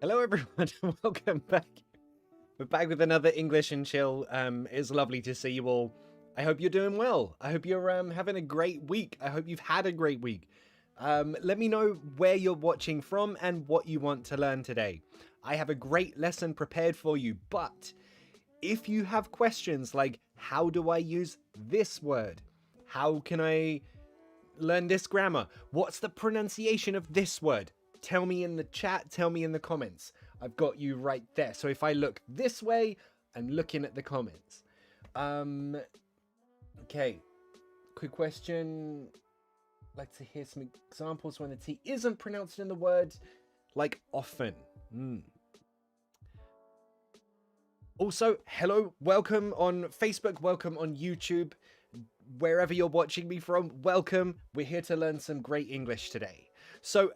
Hello everyone, welcome back. We're back with another English and Chill. It's lovely to see you all. I hope you're doing well. I hope you're having a great week. I hope you've had a great week. Let me know where you're watching from and what you want to learn today. I have a great lesson prepared for you, but if you have questions like, how do I use this word? How can I learn this grammar? What's the pronunciation of this word? Tell me in the chat, tell me in the comments. I've got you right there. So if I look this way, I'm looking at the comments. Okay, quick question. Like to hear some examples when the T isn't pronounced in the word, like often. Also, hello, welcome on Facebook, welcome on YouTube. Wherever you're watching me from, welcome. We're here to learn some great English today. So,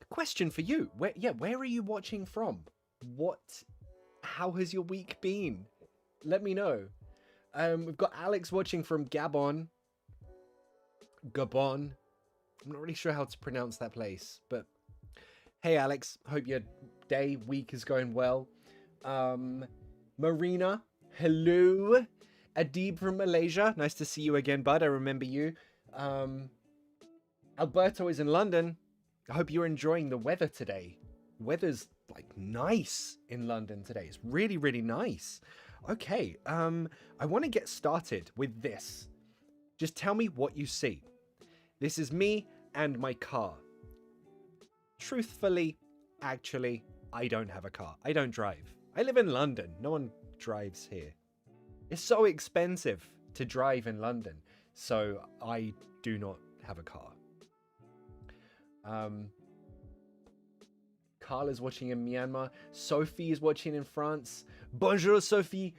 question for you. Where are you watching from? How has your week been? Let me know. We've got Alex watching from Gabon. I'm not really sure how to pronounce that place, but hey Alex, hope your day, week is going well. Marina, hello. Adib from Malaysia, nice to see you again, bud. I remember you. Alberto is in London. I hope you're enjoying the weather today. Weather's like nice in London today. It's really, really nice. Okay, I want to get started with this. Just tell me what you see. This is me and my car. Truthfully, actually, I don't have a car. I don't drive. I live in London. No one drives here. It's so expensive to drive in London, so I do not have a car. Carla's watching in Myanmar. Sophie is watching in France. Bonjour, Sophie.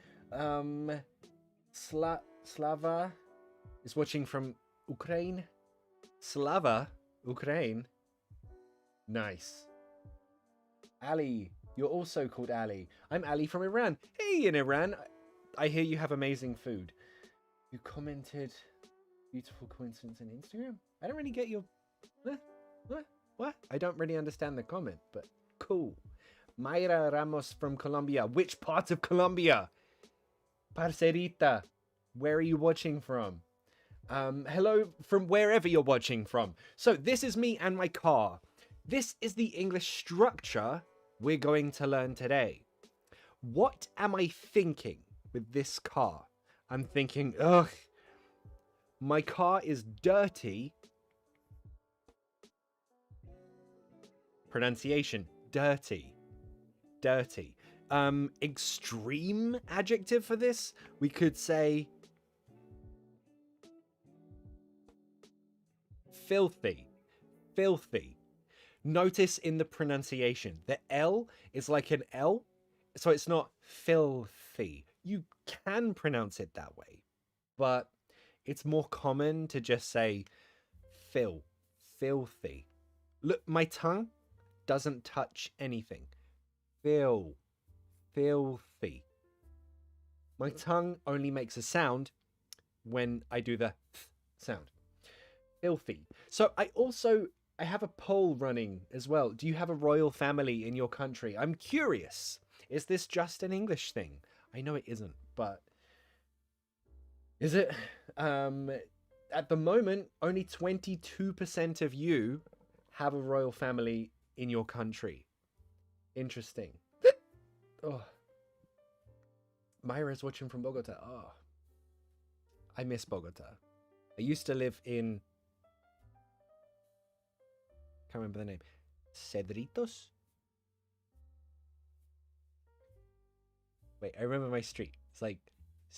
Slava is watching from Ukraine. Slava, Ukraine. Nice. Ali, you're also called Ali. I'm Ali from Iran. Hey, in Iran. I hear you have amazing food. You commented beautiful coincidence on Instagram. I don't really get your... What? I don't really understand the comment, but cool. Mayra Ramos from Colombia. Which part of Colombia? Parcerita, where are you watching from? Hello from wherever you're watching from. So this is me and my car. This is the English structure we're going to learn today. What am I thinking with this car? I'm thinking, ugh, my car is dirty. Pronunciation, dirty. Dirty. Extreme adjective for this, we could say filthy. Filthy. Notice in the pronunciation, the L is like an L, so it's not filthy. You can pronounce it that way, but it's more common to just say filthy. Look, my tongue doesn't touch anything. Filthy. My tongue only makes a sound when I do the th sound. Filthy. So I have a poll running as well. Do you have a royal family in your country? I'm curious. Is this just an English thing? I know it isn't, but is it? At the moment, only 22% of you have a royal family in your country. Interesting. Oh. Myra's watching from Bogota. Oh. I miss Bogota. I used to live in... Can't remember the name. Cedritos? Wait, I remember my street. It's like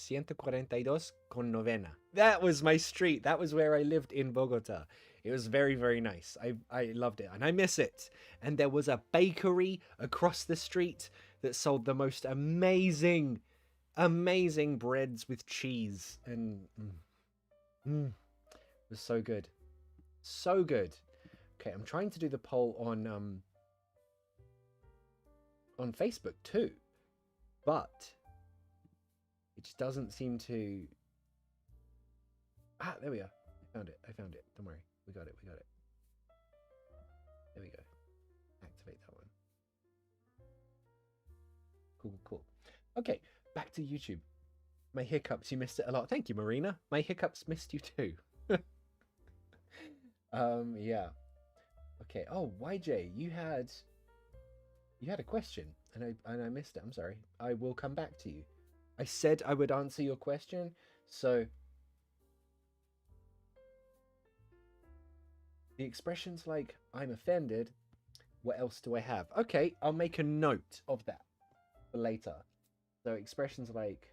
142 con novena. That was my street. That was where I lived in Bogota. It was very, very nice. I loved it and I miss it. And there was a bakery across the street that sold the most amazing breads with cheese. And it was so good. So good. Okay, I'm trying to do the poll on Facebook too. But it just doesn't seem to... Ah, there we are. I found it. Don't worry. We got it. There we go. Activate that one. Cool. Okay, back to YouTube. My hiccups, you missed it a lot. Thank you, Marina. My hiccups missed you too. Yeah. Okay. Oh, YJ, you had a question and I missed it. I'm sorry. I will come back to you. I said I would answer your question, so the expressions like I'm offended, what else do I have? Okay, I'll make a note of that for later. So expressions like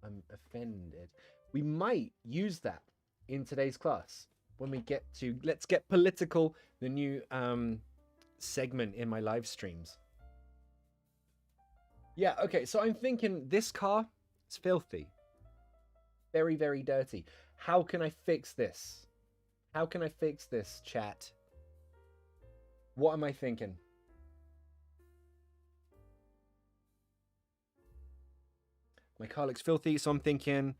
I'm offended. We might use that in today's class when we get to Let's Get Political, the new segment in my live streams. Yeah, okay, so I'm thinking this car is filthy. Very, very dirty. How can I fix this? How can I fix this, chat? What am I thinking? My car looks filthy, so I'm thinking...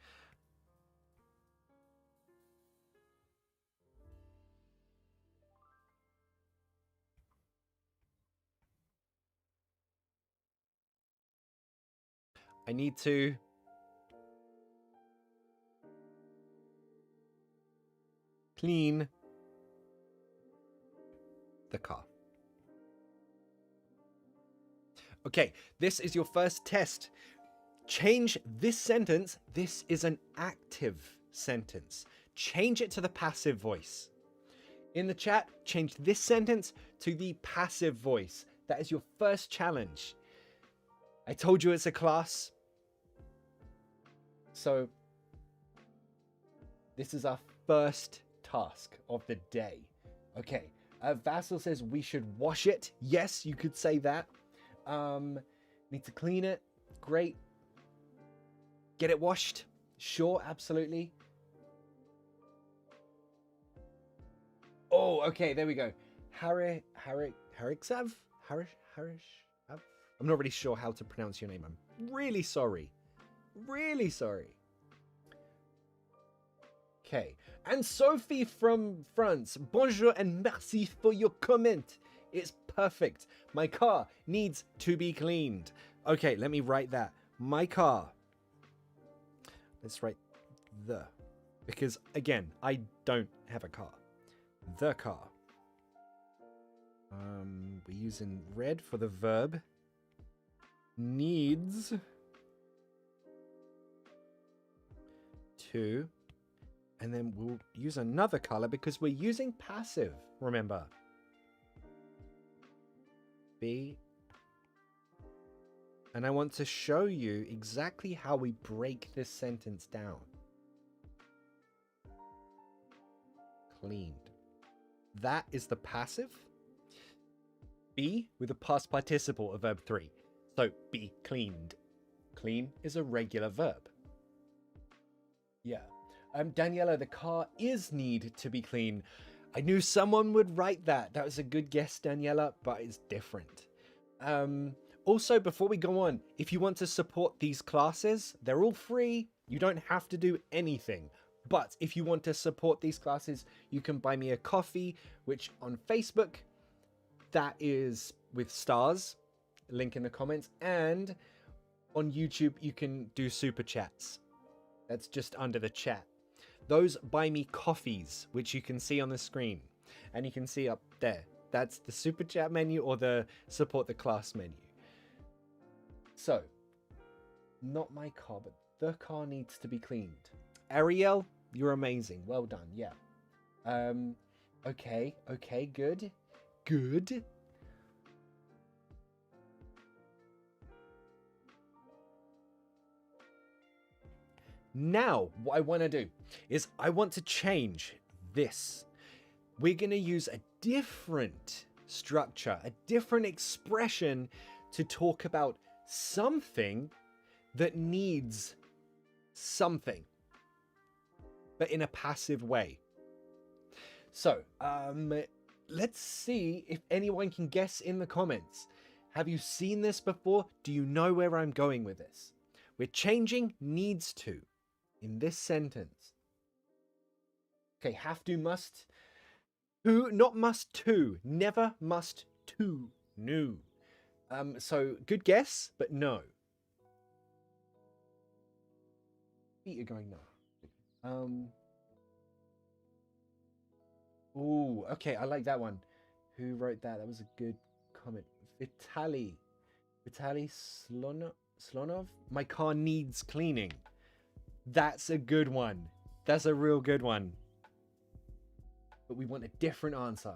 I need to... clean the car. Okay, this is your first test. Change this sentence. This is an active sentence. Change it to the passive voice. In the chat, change this sentence to the passive voice. That is your first challenge. I told you it's a class. So, this is our first task of the day. Okay, Vassal says we should wash it. Yes, you could say that. Need to clean it. Great. Get it washed. Sure, absolutely. Oh, okay, there we go. Hariksav? I'm not really sure how to pronounce your name. I'm really sorry. Really sorry. Okay. And Sophie from France. Bonjour and merci for your comment. It's perfect. My car needs to be cleaned. Okay, let me write that. My car. Let's write the. Because, again, I don't have a car. The car. We're using red for the verb. Needs to. And then we'll use another color because we're using passive, remember. B. And I want to show you exactly how we break this sentence down. Cleaned. That is the passive. Be with the past participle of verb 3. So be cleaned. Clean is a regular verb. Yeah. Daniela, the car is need to be clean. I knew someone would write that. That was a good guess, Daniela, but it's different. Also, before we go on, if you want to support these classes, they're all free. You don't have to do anything. But if you want to support these classes, you can buy me a coffee, which on Facebook, that is with stars, link in the comments. And on YouTube, you can do super chats. That's just under the chat. Those buy me coffees, which you can see on the screen. And you can see up there. That's the super chat menu or the support the class menu. So, not my car, but the car needs to be cleaned. Ariel, you're amazing. Well done. Yeah. Okay. Good. Now, what I want to do is I want to change this. We're going to use a different structure, a different expression to talk about something that needs something, but in a passive way. So, let's see if anyone can guess in the comments. Have you seen this before? Do you know where I'm going with this? We're changing needs to in this sentence. Okay, have to, must. Who, not must to. Never must to. No. So good guess, but no. Feet are going no. Ooh, okay, I like that one. Who wrote that? That was a good comment. Vitaly Slonov? My car needs cleaning. That's a good one. That's a real good one. But we want a different answer.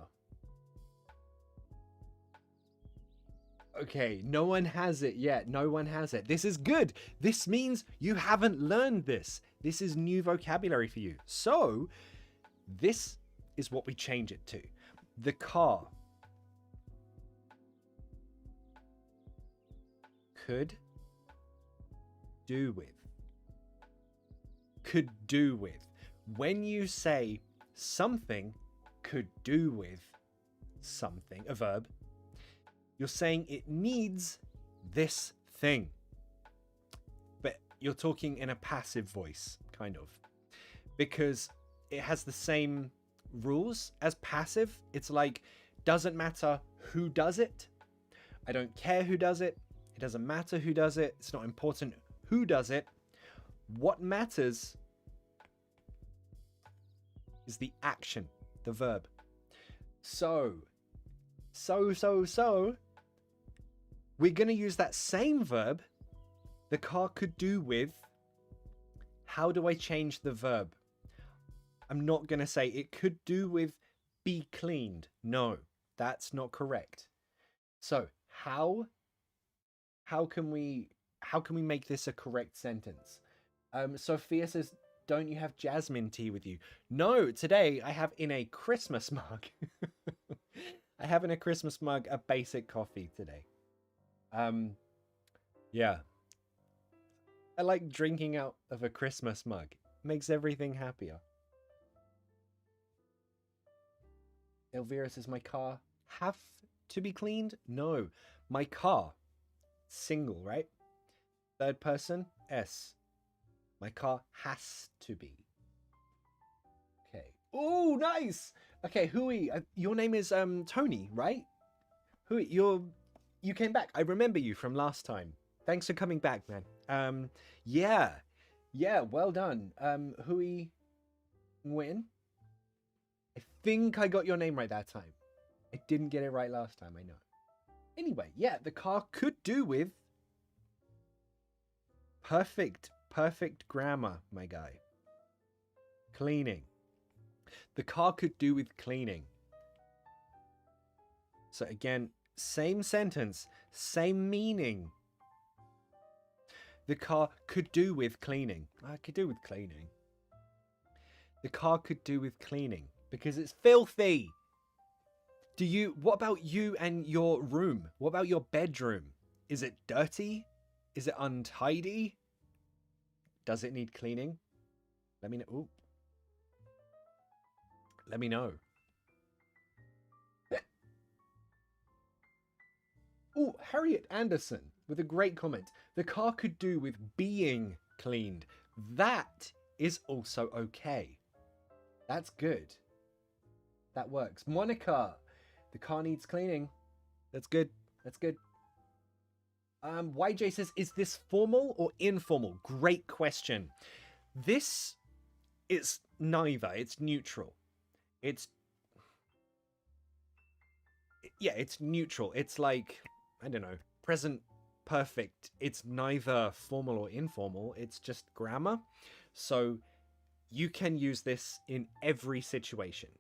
Okay, no one has it yet. No one has it. This is good. This means you haven't learned this. This is new vocabulary for you. So, this is what we change it to. The car could do with. Could do with. When you say something could do with something, a verb, you're saying it needs this thing. But you're talking in a passive voice, kind of. Because it has the same rules as passive. It's like, doesn't matter who does it. I don't care who does it. It doesn't matter who does it. It's not important who does it. What matters is the action, the verb. So, we're going to use that same verb. The car could do with. How do I change the verb? I'm not going to say it could do with be cleaned. No, that's not correct. So, how can we make this a correct sentence? Sophia says, don't you have jasmine tea with you? No, today I have in a Christmas mug. I have in a Christmas mug a basic coffee today. Yeah. I like drinking out of a Christmas mug. Makes everything happier. Elvira says, my car have to be cleaned? No. My car. Single, right? Third person, S. My car has to be. Okay. Oh, nice. Okay, Hui, your name is Tony, right? Hui, you came back. I remember you from last time. Thanks for coming back, man. Yeah, well done. Hui Nguyen. I think I got your name right that time. I didn't get it right last time, I know. Anyway, yeah, the car could do with perfect grammar, my guy. Cleaning. The car could do with cleaning. So again, same sentence, same meaning. The car could do with cleaning. I could do with cleaning. The car could do with cleaning because it's filthy. What about you and your room? What about your bedroom? Is it dirty? Is it untidy? Does it need cleaning? Let me know. Ooh. Let me know. Oh, Harriet Anderson with a great comment. The car could do with being cleaned. That is also okay. That's good. That works. Monica, the car needs cleaning. That's good. That's good. YJ says, is this formal or informal? Great question. This is neither. It's neutral. It's neutral. It's like, I don't know, present perfect. It's neither formal or informal. It's just grammar. So you can use this in every situation.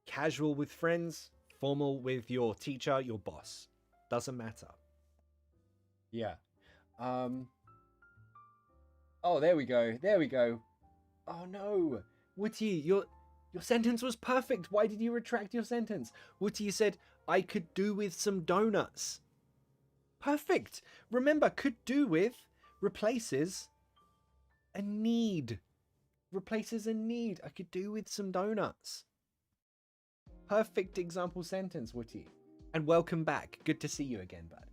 Casual with friends, formal with your teacher, your boss. Doesn't matter. Yeah. Oh, there we go. There we go. Oh no. Wooty, your sentence was perfect. Why did you retract your sentence? Wooty, you said, I could do with some donuts. Perfect. Remember, could do with replaces a need. Replaces a need. I could do with some donuts. Perfect example sentence, Wooty. And welcome back. Good to see you again, bud.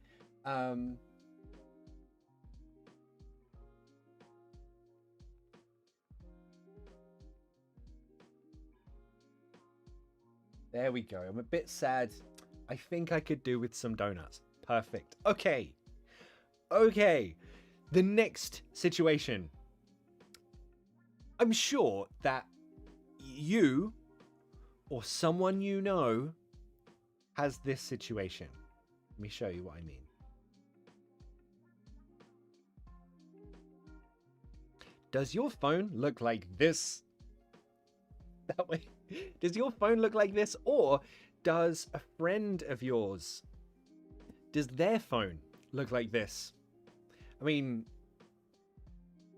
There we go. I'm a bit sad. I think I could do with some donuts. Perfect. Okay. Okay. The next situation. I'm sure that you or someone you know has this situation. Let me show you what I mean. Does your phone look like this? That way. Does your phone look like this? Or does a friend of yours, does their phone look like this? I mean,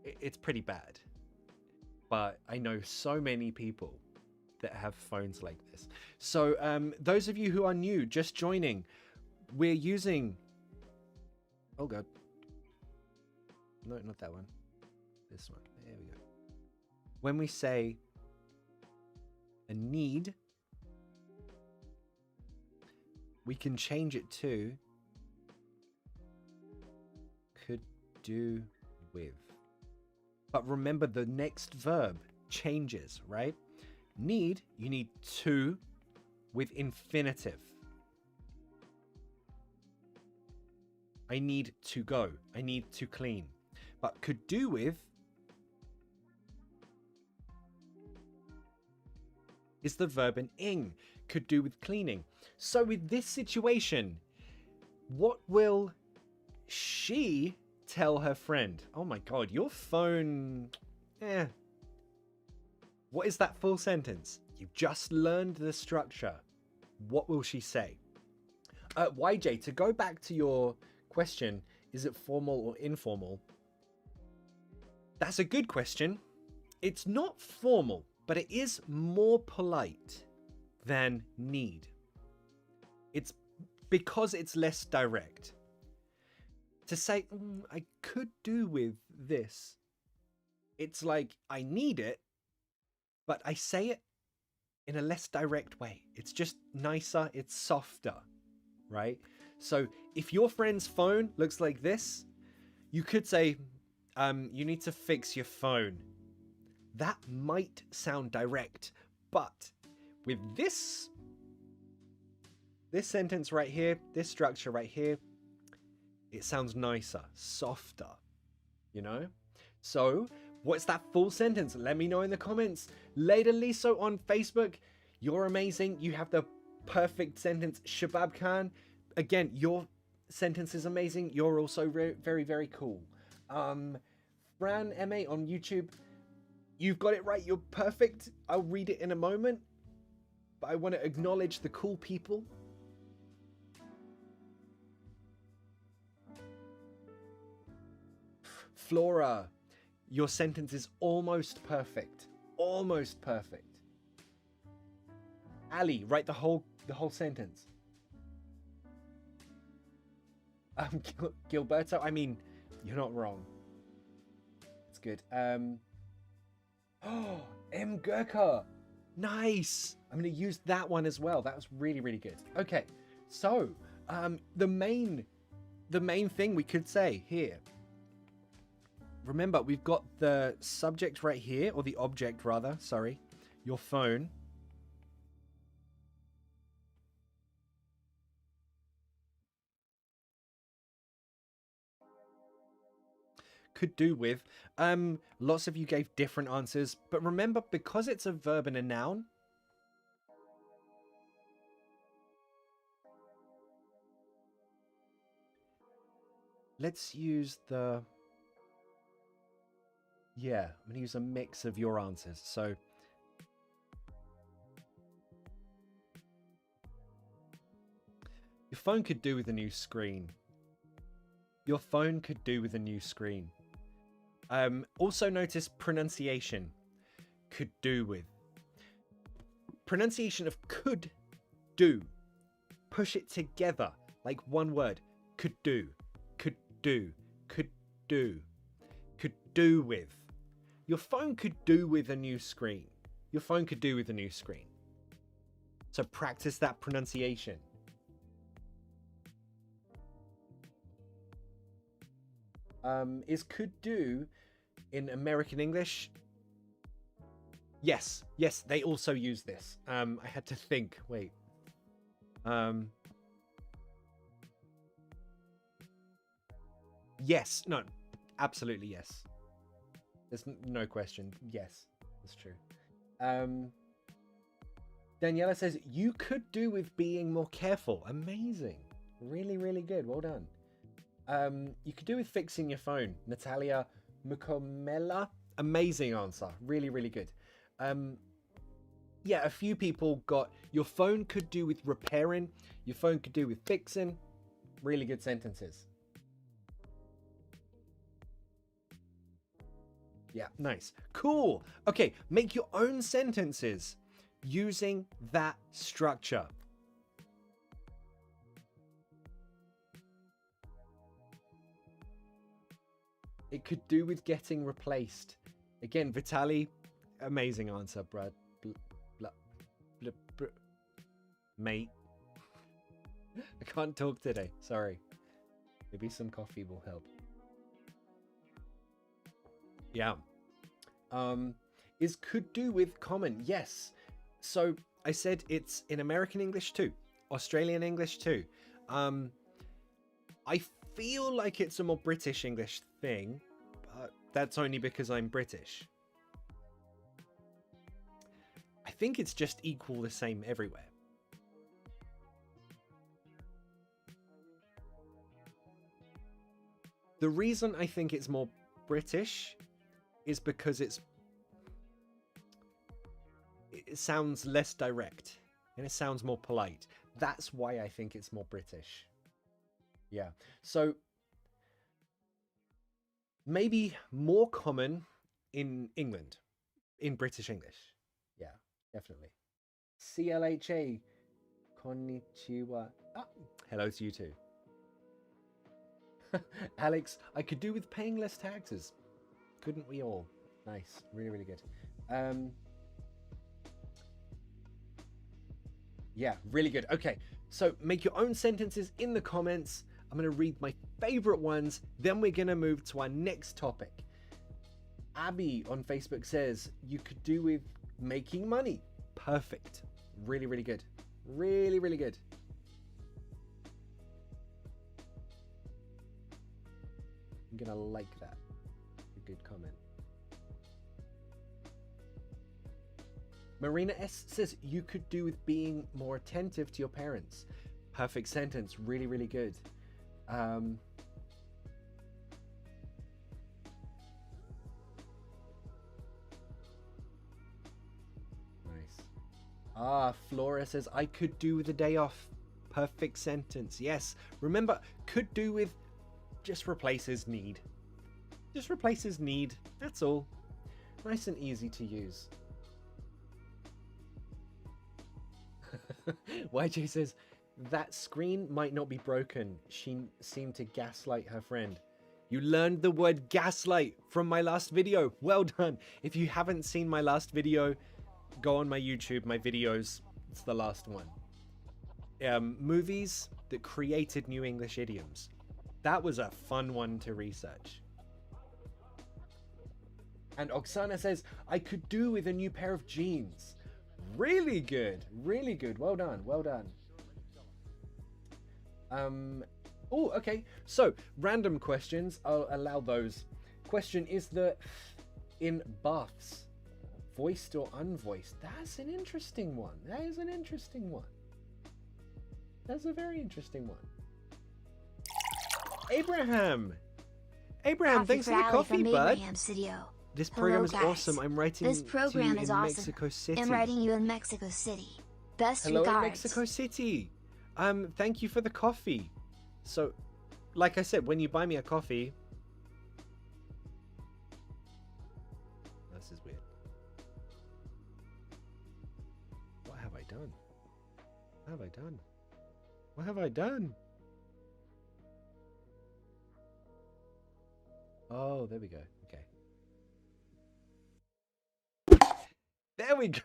it's pretty bad. But I know so many people that have phones like this. So those of you who are new, just joining, we're using... Oh, God. No, not that one. This one. There we go. When we say a need, we can change it to could do with. But remember, the next verb changes, right? Need, you need to with infinitive. I need to go. I need to clean. But could do with is the verb in ing. Could do with cleaning. So with this situation, what will she tell her friend? Oh my God, your phone... What is that full sentence? You've just learned the structure. What will she say? YJ, to go back to your question, is it formal or informal? That's a good question. It's not formal, but it is more polite than need. It's because it's less direct. To say, I could do with this, it's like, I need it, but I say it in a less direct way. It's just nicer, it's softer, right? So if your friend's phone looks like this, you could say, you need to fix your phone. That might sound direct, but with this sentence right here, this structure right here, it sounds nicer, softer, you know? So what's that full sentence? Let me know in the comments. Later Liso on Facebook, you're amazing. You have the perfect sentence. Shabab Khan, again, your sentence is amazing. You're also very, very cool. Fran MA on YouTube, you've got it right. You're perfect. I'll read it in a moment, but I want to acknowledge the cool people. Flora, your sentence is almost perfect. Almost perfect. Ali, write the whole sentence. Gilberto, I mean, you're not wrong. It's good. Oh, M. Gurkha. Nice. I'm going to use that one as well. That was really, really good. Okay. So, the main thing we could say here. Remember, we've got the subject right here, or the object rather, sorry, your phone. Could do with. Lots of you gave different answers, but remember, because it's a verb and a noun, let's use the... Yeah, I'm going to use a mix of your answers. So, your phone could do with a new screen. Your phone could do with a new screen. Also notice pronunciation. Could do with. Pronunciation of could do. Push it together like one word. Could do. Could do. Could do. Could do with. Your phone could do with a new screen. Your phone could do with a new screen. So practice that pronunciation. Is could do in American English? Yes, they also use this. I had to think. Wait. Yes. No. Absolutely yes. There's no question. Yes, that's true. Daniela says, you could do with being more careful. Amazing. Really, really good. Well done. You could do with fixing your phone. Natalia Mukomela. Amazing answer. Really, really good. Yeah, a few people got your phone could do with repairing. Your phone could do with fixing. Really good sentences. Yeah, nice. Cool. Okay, make your own sentences using that structure. It could do with getting replaced. Again, Vitaly, amazing answer, Brad. Mate. I can't talk today. Sorry. Maybe some coffee will help. Yeah. Is could do with common. Yes. So I said it's in American English too. Australian English too. I feel like it's a more British English thing, but that's only because I'm British. I think it's just equal the same everywhere. The reason I think it's more British is because it sounds less direct and it sounds more polite. That's why I think it's more British. Yeah. So maybe more common in England, in British English. Yeah, definitely. CLHA. Konnichiwa. Ah, hello to you too. Alex, I could do with paying less taxes. Couldn't we all? Nice. Really, really good. Yeah, really good. Okay, so make your own sentences in the comments. I'm going to read my favorite ones. Then we're going to move to our next topic. Abby on Facebook says, you could do with making money. Perfect. Really, really good. Really, really good. I'm going to like that. A good comment. Marina S says, you could do with being more attentive to your parents. Perfect sentence. Really, really good. Nice. Flora says, I could do with a day off. Perfect sentence. Yes. Remember, could do with just replaces need. Just replaces need. That's all. Nice and easy to use. YJ says, that screen might not be broken. She seemed to gaslight her friend. You learned the word gaslight from my last video. Well done. If you haven't seen my last video, go on my YouTube, my videos. It's the last one. Movies that created new English idioms. That was a fun one to research. And Oksana says, I could do with a new pair of jeans. Really good. Really good. Well done. Well done. Oh, okay. So, random questions. I'll allow those. Question, is the in baths voiced or unvoiced? That's an interesting one. That is an interesting one. That's a very interesting one. Abraham, thanks for the coffee, bud. This program is awesome. I'm writing this program to you in Mexico City. I'm writing you in Mexico City. Best Hello regards. in Mexico City. Thank you for the coffee. So, like I said, when you buy me a coffee, this is weird. What have I done? What have I done? What have I done? Oh, there we go. Okay. There we go.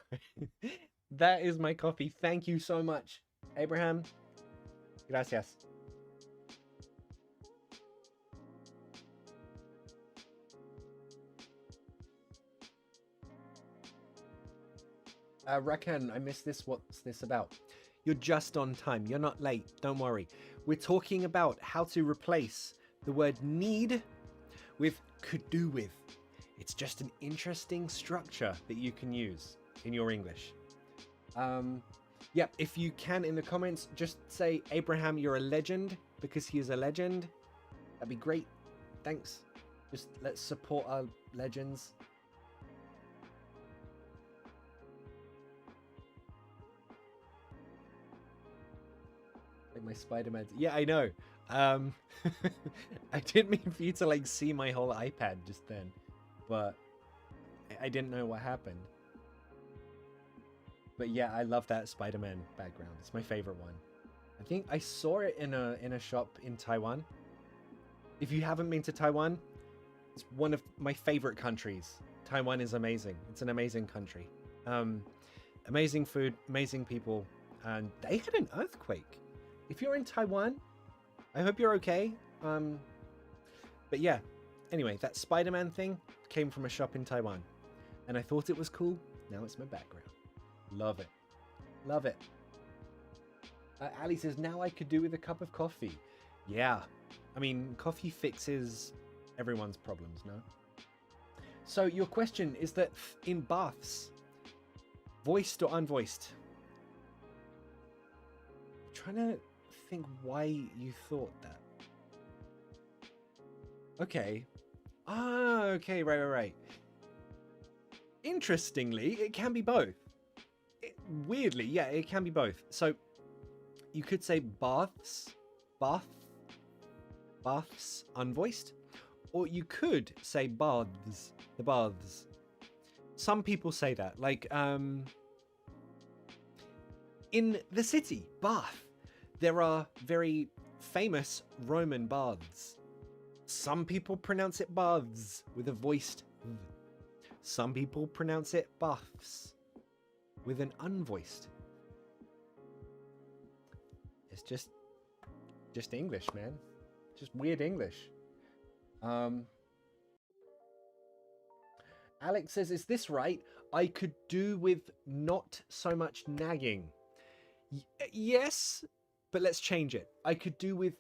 That is my coffee. Thank you so much, Abraham. Gracias. Rakan, I missed this. What's this about? You're just on time. You're not late. Don't worry. We're talking about how to replace the word need with could do with. It's just an interesting structure that you can use in your English. Yeah, if you can in the comments, just say, Abraham, you're a legend, because he is a legend. That'd be great. Thanks. Just let's support our legends. Like my Spider-Man. Yeah, I know. I didn't mean for you to like see my whole iPad just then, but I didn't know what happened. But yeah, I love that Spider-Man background. It's my favorite one. I think I saw it in a shop in Taiwan. If you haven't been to Taiwan, it's one of my favorite countries. Taiwan is amazing. It's an amazing country. Amazing food, amazing people, and they had an earthquake. If you're in Taiwan, I hope you're okay. But yeah, anyway, that Spider-Man thing came from a shop in Taiwan, and I thought it was cool. Now it's my background. Love it. Love it. Ali says, now I could do with a cup of coffee. Yeah. I mean, coffee fixes everyone's problems, no? So your question is that in baths, voiced or unvoiced? I'm trying to think why you thought that. Okay. Ah, okay, right. Interestingly, it can be both. Weirdly, yeah, it can be both. So you could say baths unvoiced, or you could say baths, the baths. Some people say that, like in the city, Bath, there are very famous Roman baths. Some people pronounce it baths with a voiced v. Some people pronounce it baths with an unvoiced. It's just English, man. Just weird English. Alex says, is this right? I could do with not so much nagging. Yes, but let's change it. I could do with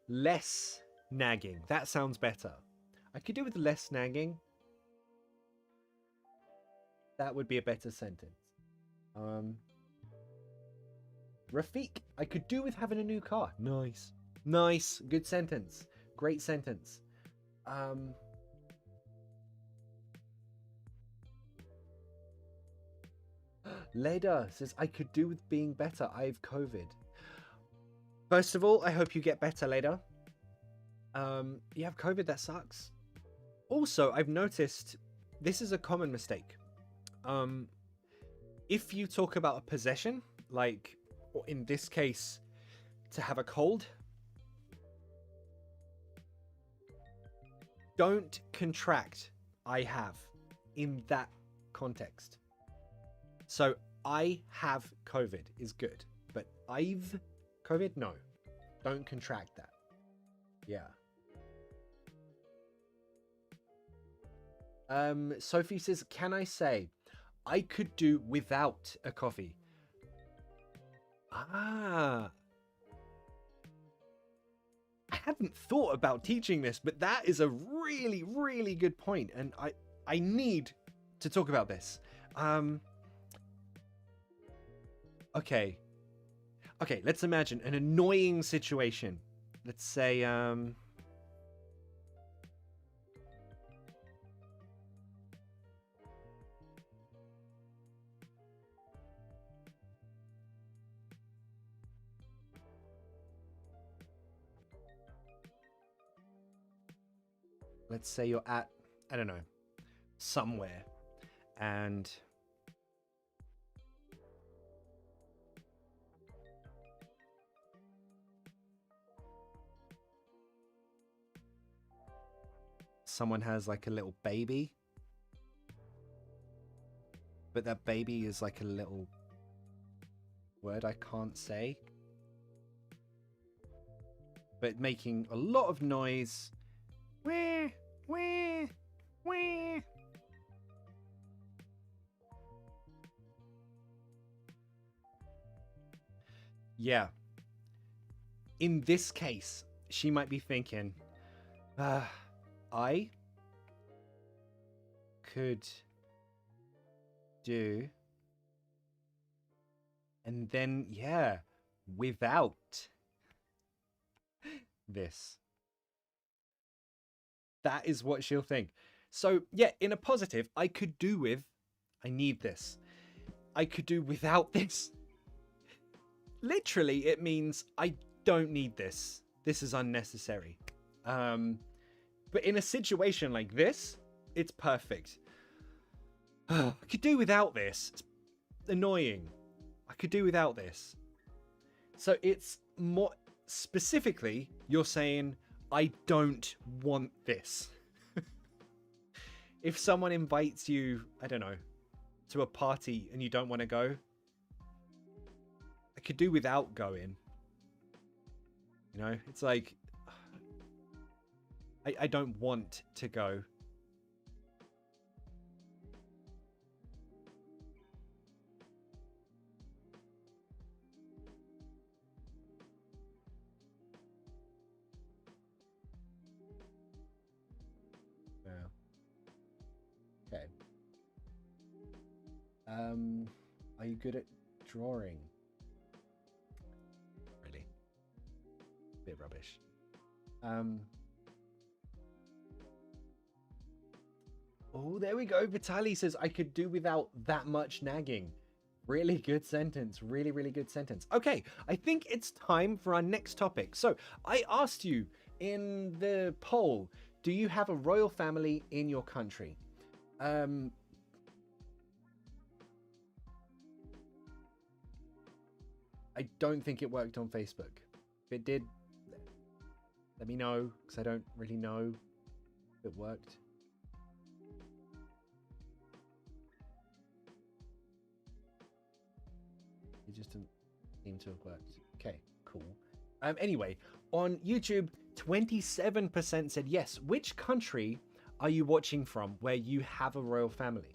less nagging. That sounds better. I could do with less nagging. That would be a better sentence. Rafiq, I could do with having a new car. Nice. Good sentence. Great sentence. Leda says, I could do with being better. I have COVID. First of all, I hope you get better, Leda. You have COVID, that sucks. Also, I've noticed this is a common mistake. If you talk about a possession, like, or in this case, to have a cold, don't contract I have in that context. So I have COVID is good, but I've COVID, no. Don't contract that. Yeah. Sophie says, can I say I could do without a coffee? I hadn't thought about teaching this, but that is a really good point, and I need to talk about this. Okay, let's imagine an annoying situation. Let's say let's say you're at, I don't know, somewhere, and someone has like a little baby, but that baby is like a little word I can't say, but making a lot of noise. Wah, wah, wah. Yeah. In this case, she might be thinking, I could do, and then, yeah, without this. That is what she'll think. So, yeah, in a positive, I could do with, I need this. I could do without this. Literally, it means I don't need this. This is unnecessary. But in a situation like this, it's perfect. I could do without this. It's annoying. I could do without this. So it's more specifically, you're saying, I don't want this. If someone invites you, I don't know, to a party and you don't want to go, I could do without going. You know, it's like, I don't want to go. Yeah. Okay. Are you good at drawing? Really? Bit rubbish. Oh, there we go. Vitaly says, I could do without that much nagging. Really good sentence. Really, really good sentence. Okay, I think it's time for our next topic. So I asked you in the poll, do you have a royal family in your country? I don't think it worked on Facebook. If it did, let me know, because I don't really know if it worked. It just didn't seem to have worked. Okay, cool. Anyway, on YouTube, 27% said yes. Which country are you watching from where you have a royal family?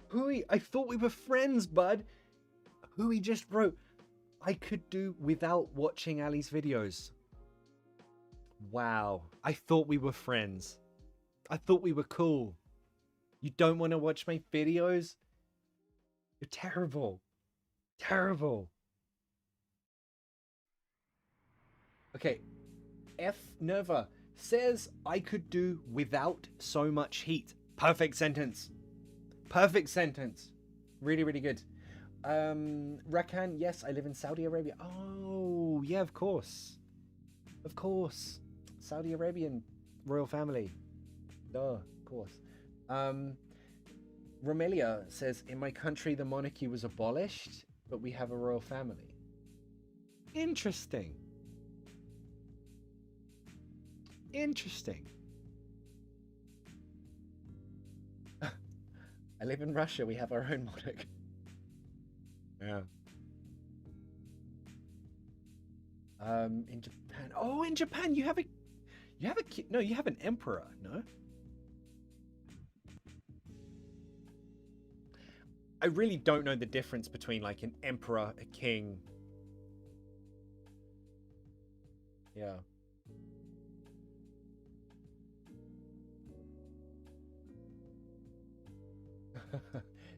Hui, I thought we were friends, bud. Hui just wrote, I could do without watching Ali's videos. Wow, I thought we were friends. I thought we were cool. You don't want to watch my videos? You're terrible. Terrible. Okay, F Nerva says I could do without so much heat. Perfect sentence. Perfect sentence. Really, really good. Rakan, yes, I live in Saudi Arabia. Oh, yeah, of course. Of course. Saudi Arabian royal family. Duh, of course. Romelia says, in my country, the monarchy was abolished, but we have a royal family. Interesting. Interesting. I live in Russia. We have our own monarch. Yeah. In Japan. Oh, in Japan, you have an emperor, no? I really don't know the difference between like an emperor, a king. Yeah.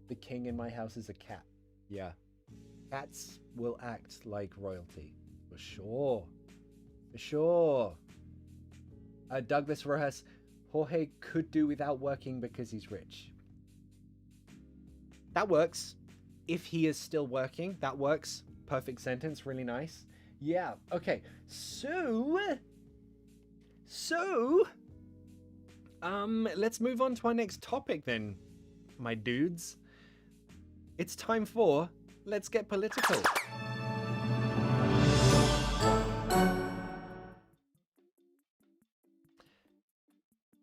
The king in my house is a cat. Yeah. Cats will act like royalty. For sure. For sure. Douglas Rojas, Jorge could do without working because he's rich. That works. If he is still working, that works. Perfect sentence. Really nice. Yeah. Okay. So, let's move on to our next topic then, my dudes. It's time for Let's Get Political.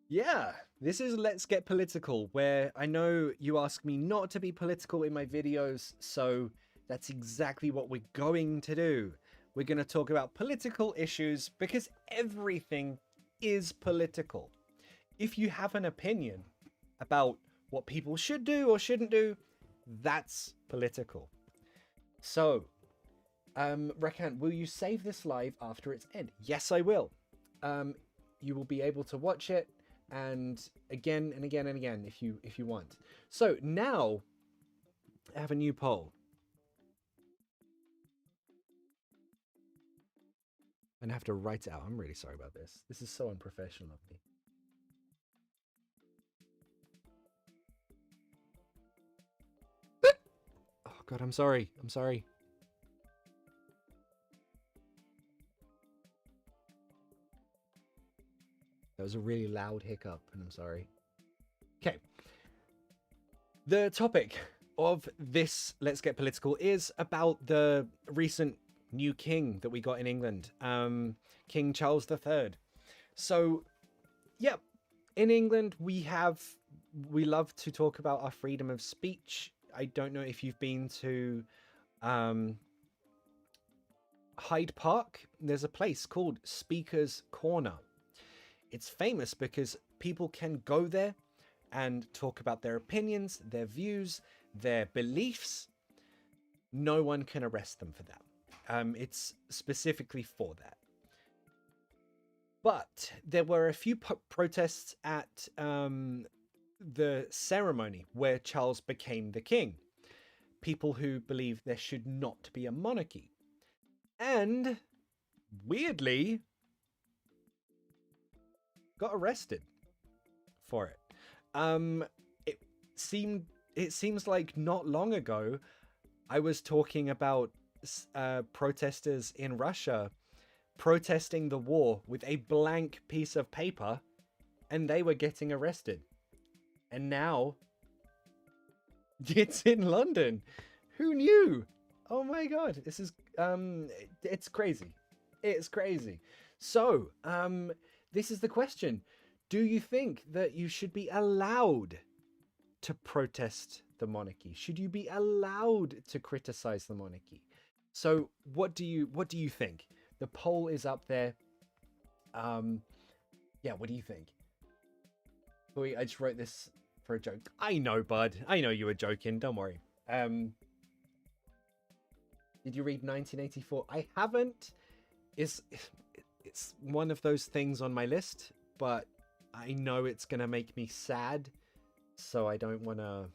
Yeah, this is Let's Get Political, where I know you ask me not to be political in my videos, so that's exactly what we're going to do. We're going to talk about political issues because everything is political. If you have an opinion about what people should do or shouldn't do, That's political. So, Rakan, will you save this live after its end? Yes, I will. You will be able to watch it and again and again and again if you want. So now I have a new poll. And I have to write it out. I'm really sorry about this. This is so unprofessional of me. Oh God, I'm sorry. I'm sorry. That was a really loud hiccup, and I'm sorry. Okay. The topic of this Let's Get Political is about the recent new king that we got in England, King Charles III. So, yeah, in England, we love to talk about our freedom of speech. I don't know if you've been to Hyde Park. There's a place called Speaker's Corner. It's famous because people can go there and talk about their opinions, their views, their beliefs. No one can arrest them for that. It's specifically for that. But there were a few protests at the ceremony where Charles became the king. People who believe there should not be a monarchy. And weirdly, got arrested for it. It seems like not long ago, I was talking about protesters in Russia protesting the war with a blank piece of paper, and they were getting arrested. And now it's in London. Who knew? Oh my God, this is it's crazy. It's crazy. So, this is the question. Do you think that you should be allowed to protest the monarchy? Should you be allowed to criticize the monarchy? So what do you think? The poll is up there. Yeah, what do you think? Wait, I just wrote this for a joke. I know, bud. I know you were joking. Don't worry. Did you read 1984? I haven't. It's one of those things on my list, but I know it's gonna make me sad, so I don't want to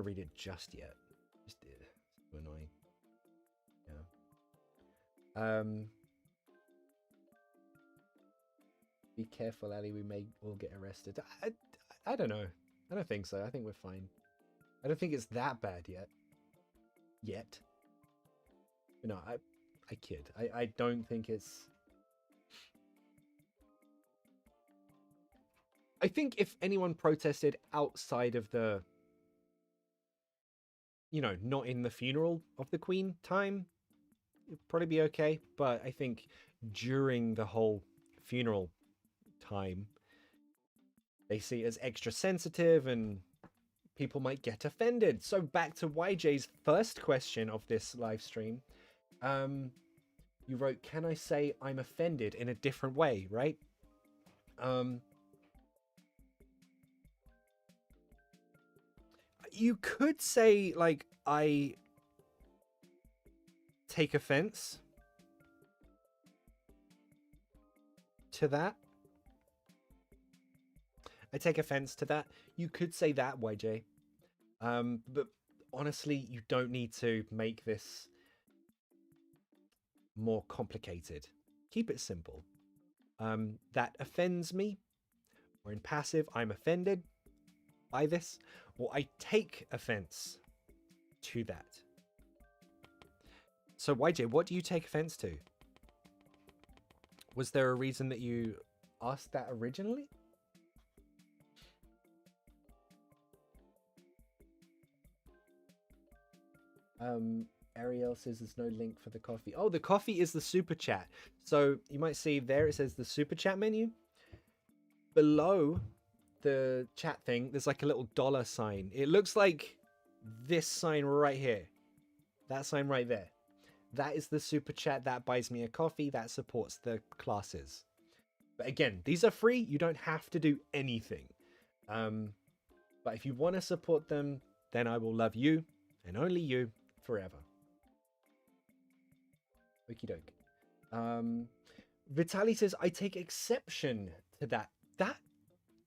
read it just yet. Just it's so annoying. Yeah. Be careful, Ali. We may all get arrested. I don't know. I don't think so. I think we're fine. I don't think it's that bad yet. But no, I kid. I don't think it's. I think if anyone protested outside of the, not in the funeral of the Queen time, it'd probably be okay. But I think during the whole funeral time, they see it as extra sensitive and people might get offended. So back to YJ's first question of this live stream. You wrote, can I say I'm offended in a different way, right? You could say, like, I take offense to that. I take offense to that. You could say that, YJ. But honestly, you don't need to make this more complicated. Keep it simple. That offends me, or in passive, I'm offended by this, or I take offense to that. So YJ, what do you take offense to? Was there a reason that you asked that originally? Ariel says there's no link for the coffee. Oh, the coffee is the super chat. So you might see there it says the super chat menu. Below the chat thing, there's like a little dollar sign. It looks like this sign right here. That sign right there. That is the super chat. That buys me a coffee. That supports the classes. But again, these are free. You don't have to do anything. But But if you want to support them, then I will love you and only you forever. Okie doke. Vitali says, I take exception to that. That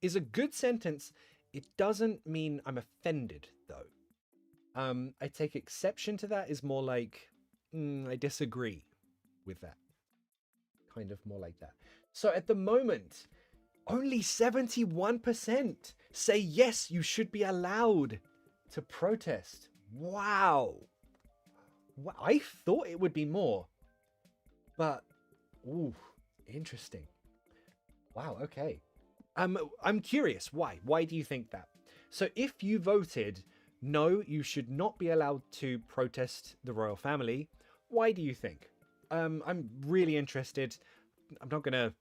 is a good sentence. It doesn't mean I'm offended, though. I take exception to that is more like, I disagree with that. Kind of more like that. So at the moment, only 71% say yes, you should be allowed to protest. Wow. I thought it would be more. But, ooh, interesting. Wow, okay. I'm curious, why? Why do you think that? So if you voted no, you should not be allowed to protest the royal family, why do you think? I'm really interested. I'm not going to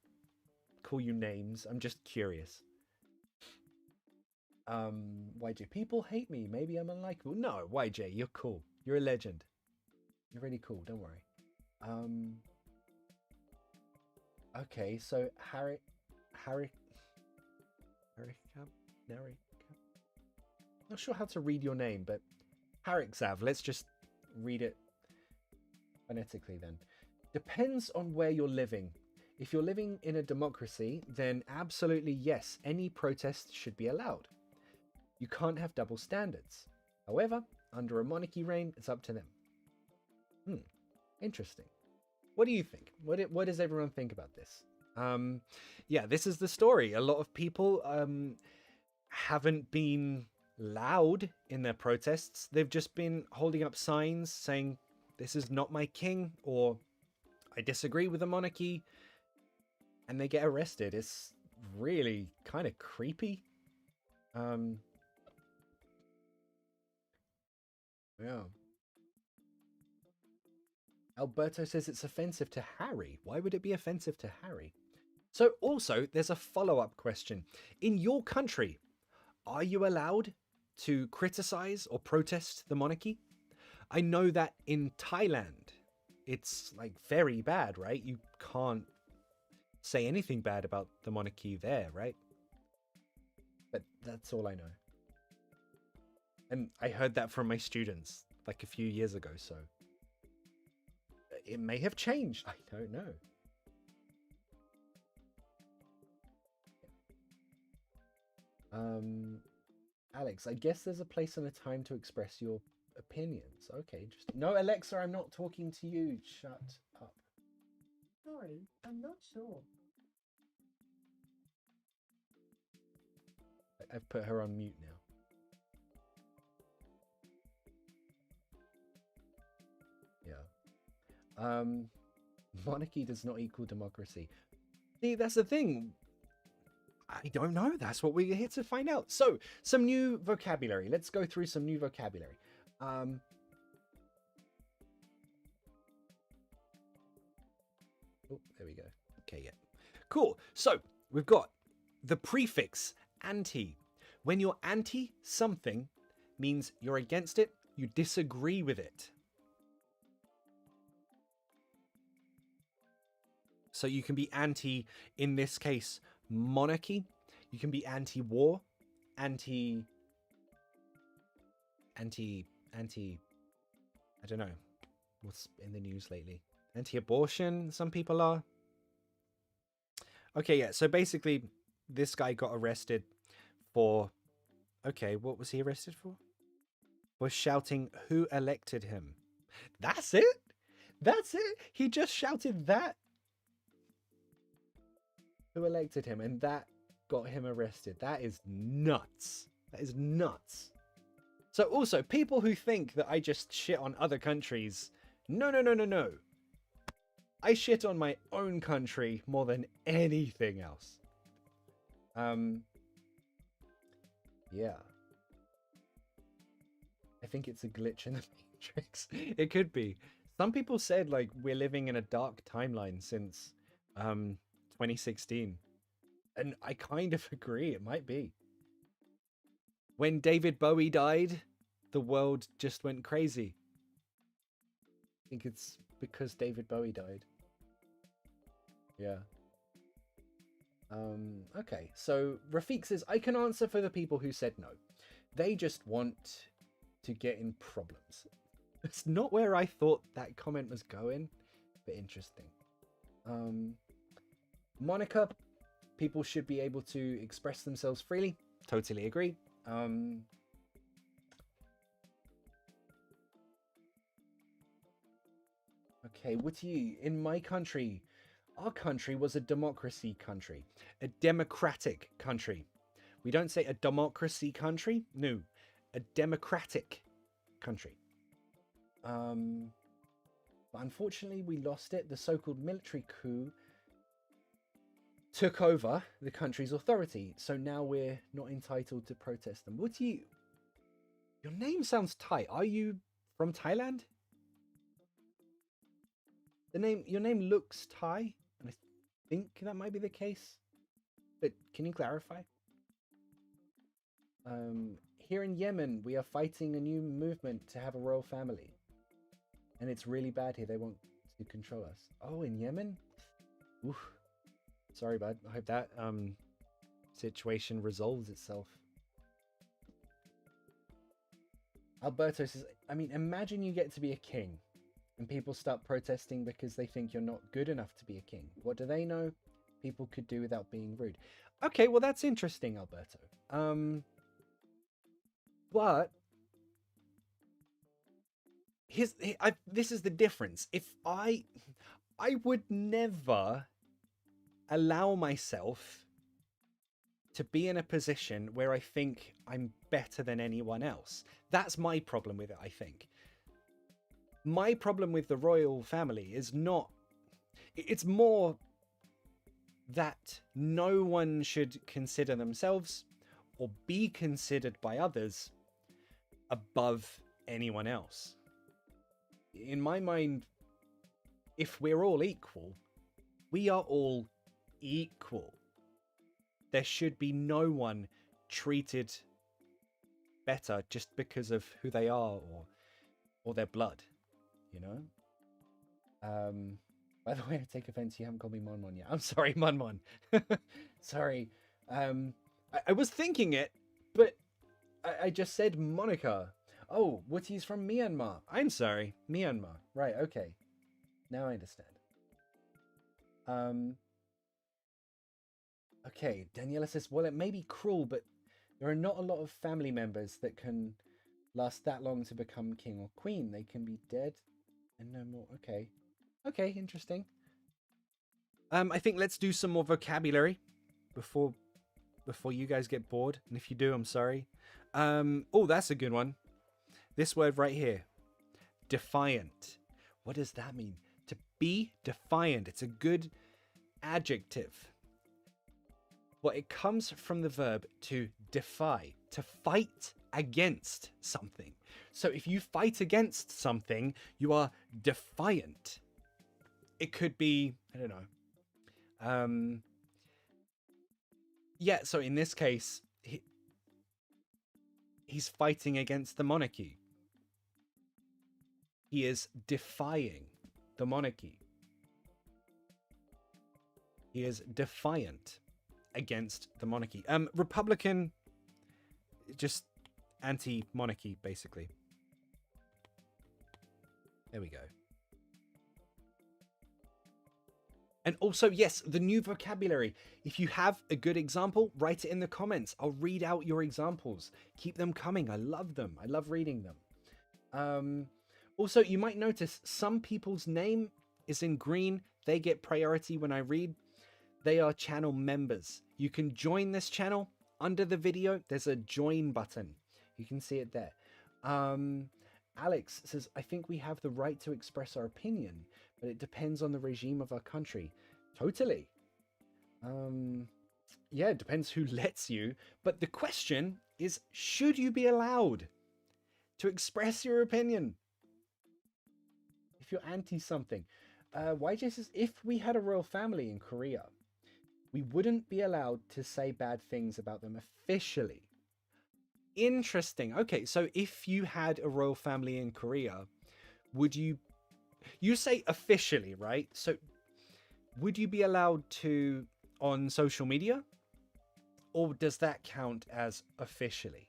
call you names. I'm just curious. Why do people hate me? Maybe I'm unlikable. No, YJ, you're cool. You're a legend. You're really cool. Don't worry. Okay, so Harry, not sure how to read your name, but Harikzav, let's just read it phonetically then. Depends on where you're living. If you're living in a democracy, then absolutely yes, any protest should be allowed. You can't have double standards. However, under a monarchy reign, it's up to them. Interesting. What do you think? What does everyone think about this? Yeah, this is the story. A lot of people haven't been loud in their protests. They've just been holding up signs saying, this is not my king, or I disagree with the monarchy, and they get arrested. It's really kind of creepy. Yeah. Alberto says it's offensive to Harry. Why would it be offensive to Harry? So also, there's a follow-up question. In your country, are you allowed to criticize or protest the monarchy? I know that in Thailand, it's like very bad, right? You can't say anything bad about the monarchy there, right? But that's all I know. And I heard that from my students like a few years ago, so it may have changed. I don't know. Alex, I guess there's a place and a time to express your opinions. Okay, just no, Alexa, I'm not talking to you. Shut up. Sorry, I'm not sure. I've put her on mute now. Yeah. Monarchy does not equal democracy. See, that's the thing. I don't know. That's what we're here to find out. So, some new vocabulary. Let's go through some new vocabulary. Oh, there we go. Okay, yeah. Cool. So, we've got the prefix anti. When you're anti something, means you're against it, you disagree with it. So you can be anti, in this case, monarchy. You can be anti-war, I don't know what's in the news lately. Anti-abortion, some people are. Okay, yeah, so basically this guy got arrested for, okay, what was he arrested for? For shouting, who elected him? That's it? That's it? He just shouted that? Who elected him? And that got him arrested. That is nuts. That is nuts. So also, people who think that I just shit on other countries, no. I shit on my own country more than anything else. Yeah. I think it's a glitch in the Matrix. It could be. Some people said, like, we're living in a dark timeline since 2016. And I kind of agree, it might be. When David Bowie died, the world just went crazy. I think it's because David Bowie died. Yeah. Okay, so Rafiq says, I can answer for the people who said no. They just want to get in problems. It's not where I thought that comment was going, but interesting. Monica, people should be able to express themselves freely. Totally agree. Okay, Woody, in my country, our country was a democracy country, a democratic country. We don't say a democracy country, no, a democratic country. But unfortunately, we lost it. The so-called military coup took over the country's authority, so now we're not entitled to protest them. Woody, your name sounds Thai. Are you from Thailand? Your name looks Thai, and I think that might be the case. But can you clarify? Here in Yemen, we are fighting a new movement to have a royal family. And it's really bad here. They want to control us. Oh, in Yemen? Oof. Sorry, bud. I hope that situation resolves itself. Alberto says, I mean, imagine you get to be a king and people start protesting because they think you're not good enough to be a king. What do they know? People could do without being rude. Okay, well, that's interesting, Alberto. But this is the difference. If I would never allow myself to be in a position where I think I'm better than anyone else. That's my problem with it, I think. My problem with the royal family is not... It's more that no one should consider themselves or be considered by others above anyone else. In my mind, if we're all equal, we are all equal. There should be no one treated better just because of who they are or their blood, you know? By the way, I take offense you haven't called me Mon Mon yet. I'm sorry, Mon Mon. Sorry. I was thinking it, but I just said Monica. Oh, Wooty's from Myanmar. I'm sorry, Myanmar. Right, okay. Now I understand. Okay, Daniela says, well, it may be cruel, but there are not a lot of family members that can last that long to become king or queen. They can be dead and no more. Okay. Okay, interesting. I think let's do some more vocabulary before you guys get bored. And if you do, I'm sorry. Oh, that's a good one. This word right here. Defiant. What does that mean? To be defiant. It's a good adjective. Well, it comes from the verb to defy, to fight against something. So if you fight against something, you are defiant. It could be, I don't know. Yeah, so in this case, he's fighting against the monarchy. He is defying the monarchy. He is defiant against the monarchy. Republican, just anti-monarchy, basically. There we go. And also, yes, the new vocabulary. If you have a good example, write it in the comments. I'll read out your examples. Keep them coming. I love them. I love reading them. Also, you might notice some people's name is in green. They get priority when I read. They are channel members. You can join this channel. Under the video, there's a join button. You can see it there. Alex says, I think we have the right to express our opinion, but it depends on the regime of our country. Totally. Yeah, it depends who lets you. But the question is, should you be allowed to express your opinion? If you're anti something. YJ says, if we had a royal family in Korea, we wouldn't be allowed to say bad things about them officially. Interesting. Okay, so if you had a royal family in Korea, would you say officially, right? So would you be allowed to on social media? Or does that count as officially?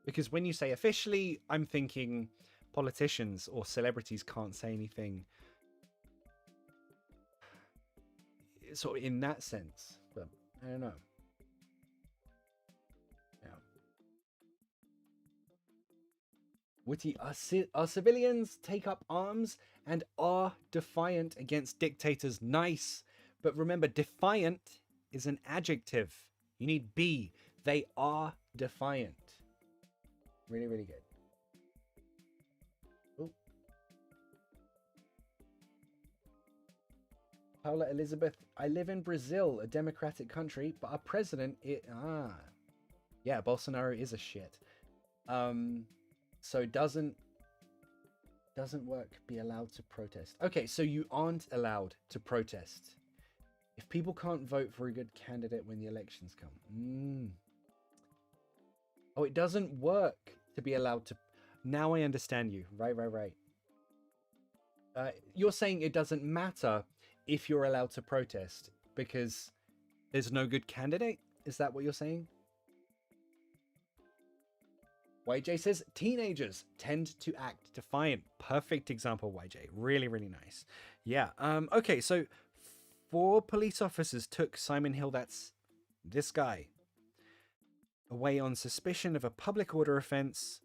Because when you say officially, I'm thinking politicians or celebrities can't say anything sort of in that sense. But I don't know. Yeah. Witty, our civilians take up arms and are defiant against dictators. Nice. But remember, defiant is an adjective. You need be. They are defiant. Really, really good. Oh. Paula Elizabeth, I live in Brazil, a democratic country, but our president yeah, Bolsonaro is a shit. So doesn't work, be allowed to protest. Okay, so you aren't allowed to protest if people can't vote for a good candidate when the elections come. Oh, it doesn't work to be allowed to. Now I understand you. Right. You're saying it doesn't matter if you're allowed to protest because there's no good candidate? Is that what you're saying? YJ says teenagers tend to act defiant. Perfect example, YJ. Really, really nice. Yeah. Okay, so 4 police officers took Simon Hill, that's this guy, away on suspicion of a public order offense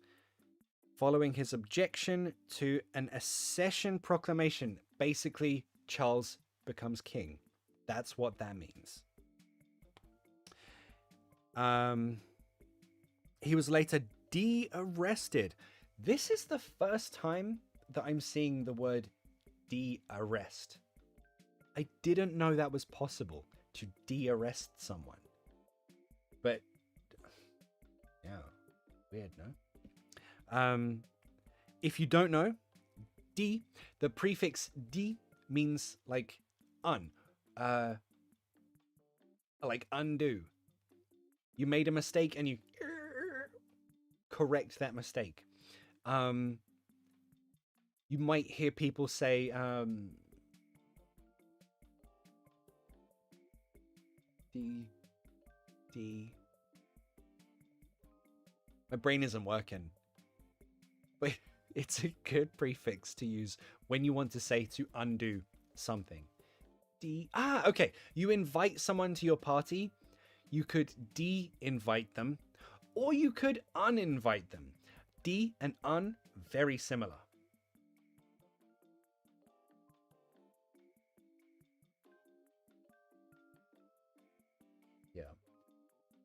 following his objection to an accession proclamation. Basically, Charles becomes king. That's what that means. He was later de-arrested. This is the first time that I'm seeing the word de-arrest. I didn't know that was possible, to de-arrest someone. But yeah, weird, no? If you don't know, de, the prefix de means like like undo. You made a mistake and you correct that mistake. You might hear people say D. My brain isn't working. But it's a good prefix to use when you want to say to undo something. Okay. You invite someone to your party. You could de-invite them, or you could uninvite them. De and un, very similar. Yeah.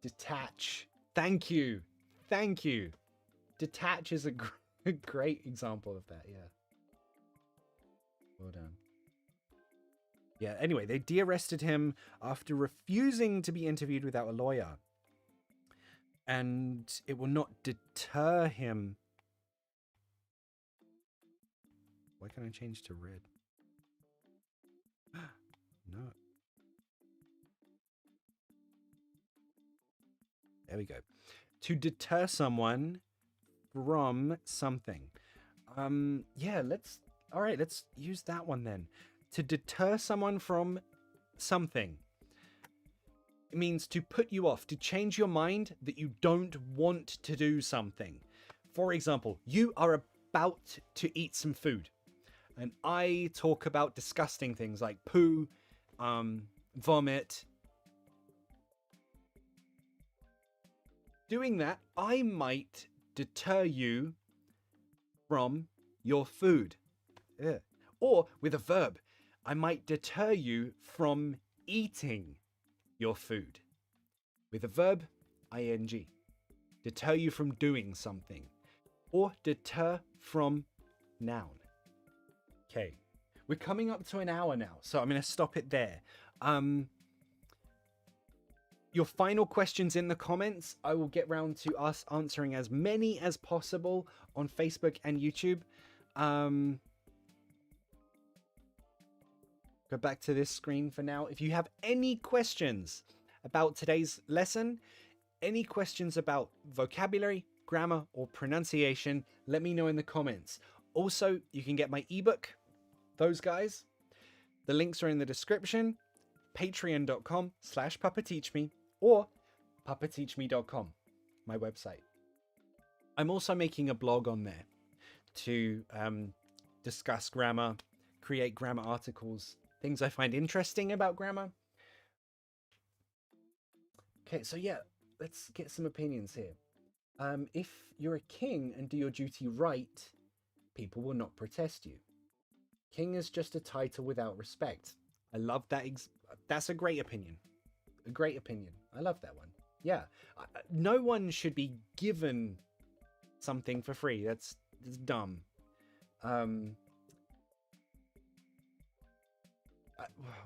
Detach. Thank you. Detach is a great example of that, yeah. Well done. Yeah, anyway, they de-arrested him after refusing to be interviewed without a lawyer. And it will not deter him. Why can't I change to red? No. There we go. To deter someone from something. Yeah, let's use that one then. To deter someone from something. It means to put you off, to change your mind that you don't want to do something. For example, you are about to eat some food, and I talk about disgusting things like poo, vomit. Doing that, I might deter you from your food. Yeah. Or with a verb, I might deter you from eating your food. With a verb, ing. Deter you from doing something. Or deter from noun. Okay. We're coming up to an hour now, so I'm going to stop it there. Your final questions in the comments. I will get round to us answering as many as possible on Facebook and YouTube. Go back to this screen for now. If you have any questions about today's lesson, any questions about vocabulary, grammar, or pronunciation, let me know in the comments. Also, you can get my ebook, those guys. The links are in the description. Patreon.com/PapaTeachMe or PapaTeachMe.com, my website. I'm also making a blog on there to discuss grammar, create grammar articles, things I find interesting about grammar. Okay, so yeah, let's get some opinions here. If you're a king and do your duty right, people will not protest you. King is just a title without respect. I love that. That's a great opinion. A great opinion. I love that one. Yeah. No one should be given something for free. That's dumb.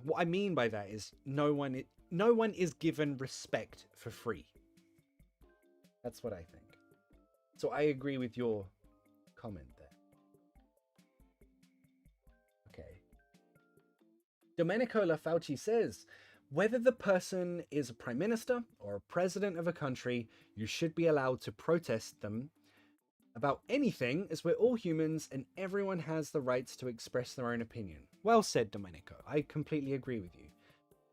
What I mean by that is no one is given respect for free. That's what I think. So I agree with your comment there. Okay. Domenico Lafauci says, whether the person is a prime minister or a president of a country, you should be allowed to protest them about anything, as we're all humans and everyone has the rights to express their own opinion. Well said, Domenico. I completely agree with you.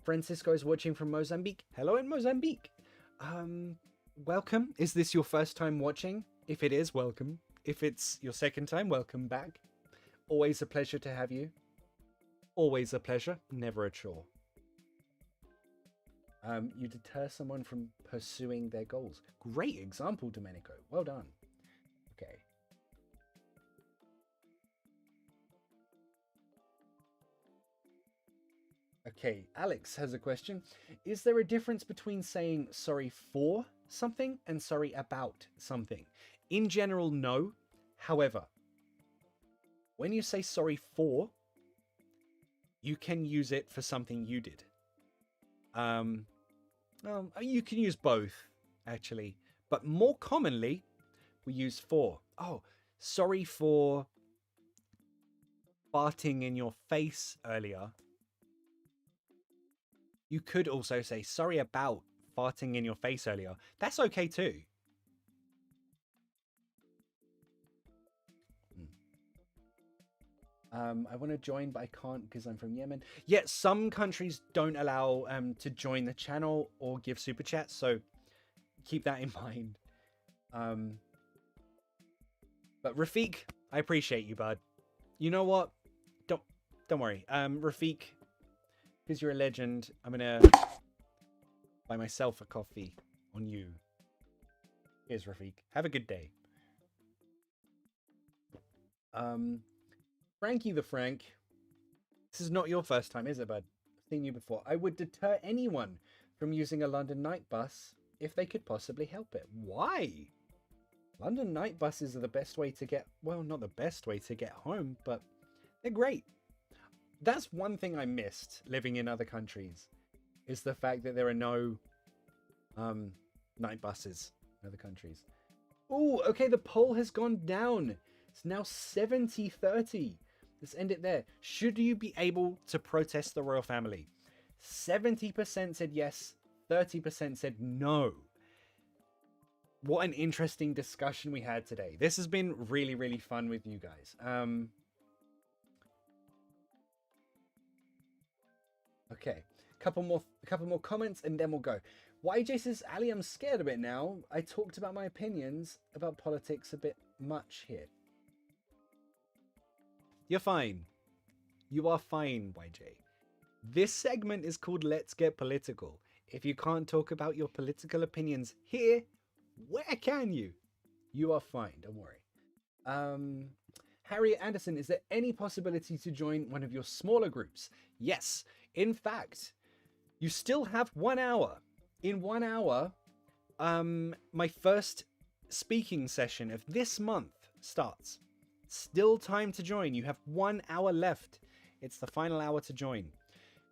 Francisco is watching from Mozambique. Hello in Mozambique. Welcome. Is this your first time watching? If it is, welcome. If it's your second time, welcome back. Always a pleasure to have you. Always a pleasure, never a chore. You deter someone from pursuing their goals. Great example, Domenico. Well done. Okay. Okay, Alex has a question. Is there a difference between saying sorry for something and sorry about something? In general, no. However, when you say sorry for, you can use it for something you did. You can use both, actually. But more commonly, we use for. Oh, sorry for farting in your face earlier. You could also say, sorry about farting in your face earlier. That's okay too. I want to join, but I can't because I'm from Yemen. Yeah, some countries don't allow to join the channel or give super chats, so keep that in mind. But Rafiq, I appreciate you, bud. You know what? Don't worry. Rafiq, because you're a legend, I'm gonna buy myself a coffee on you. Here's Rafiq. Have a good day. Frankie the Frank. This is not your first time, is it, bud? I've seen you before. I would deter anyone from using a London night bus if they could possibly help it. Why? London night buses are the best way to get, well, not the best way to get home, but they're great. That's one thing I missed living in other countries, is the fact that there are no night buses in other countries. Oh, okay, the poll has gone down. It's now 70-30. Let's end it there. Should you be able to protest the royal family? 70% said yes, 30% said no. What an interesting discussion we had today. This has been really, really fun with you guys. Okay, couple more comments and then we'll go. YJ says, Ali, I'm scared a bit now. I talked about my opinions about politics a bit much here. You're fine. You are fine, YJ. This segment is called Let's Get Political. If you can't talk about your political opinions here, where can you? You are fine, don't worry. Harriet Anderson, is there any possibility to join one of your smaller groups? Yes. In fact, you still have 1 hour. In 1 hour, my first speaking session of this month starts. Still time to join. You have 1 hour left. It's the final hour to join.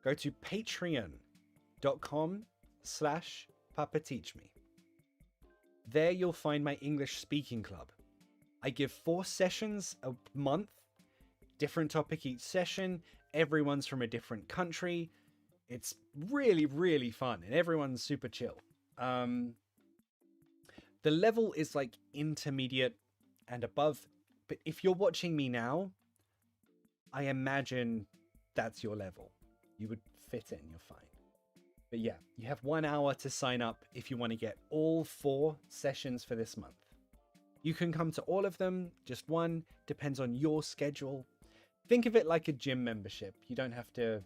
Go to patreon.com/PapaTeachMe. There you'll find my English speaking club. I give 4 sessions a month, different topic each session. Everyone's from a different country. It's really, really fun and everyone's super chill. The level is like intermediate and above. But if you're watching me now, I imagine that's your level. You would fit in, you're fine. But yeah, you have 1 hour to sign up if you want to get all 4 sessions for this month. You can come to all of them, just one, depends on your schedule. Think of it like a gym membership. You don't have to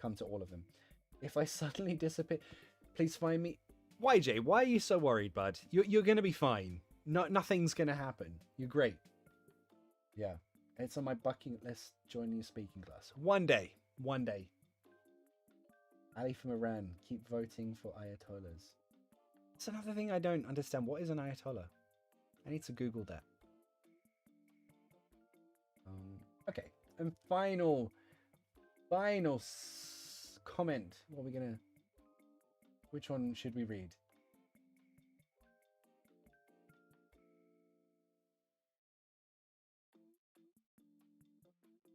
come to all of them. If I suddenly disappear, please find me. YJ, why are you so worried, bud? You're going to be fine. Nothing's going to happen. You're great. Yeah. It's on my bucket list, joining your speaking class. One day. Ali from Iran, keep voting for Ayatollahs. It's another thing I don't understand. What is an Ayatollah? I need to Google that. Okay. And final comment. What are we gonna... Which one should we read?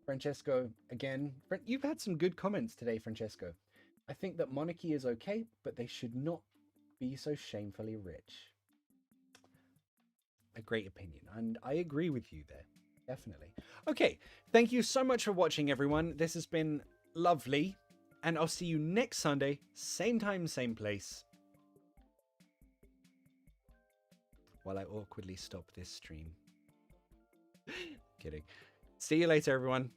Francesco, again. You've had some good comments today, Francesco. I think that monarchy is okay, but they should not be so shamefully rich. A great opinion, and I agree with you there. Definitely. Okay, thank you so much for watching, everyone. This has been lovely, and I'll see you next Sunday, same time, same place. While I awkwardly stop this stream. Kidding. See you later, everyone.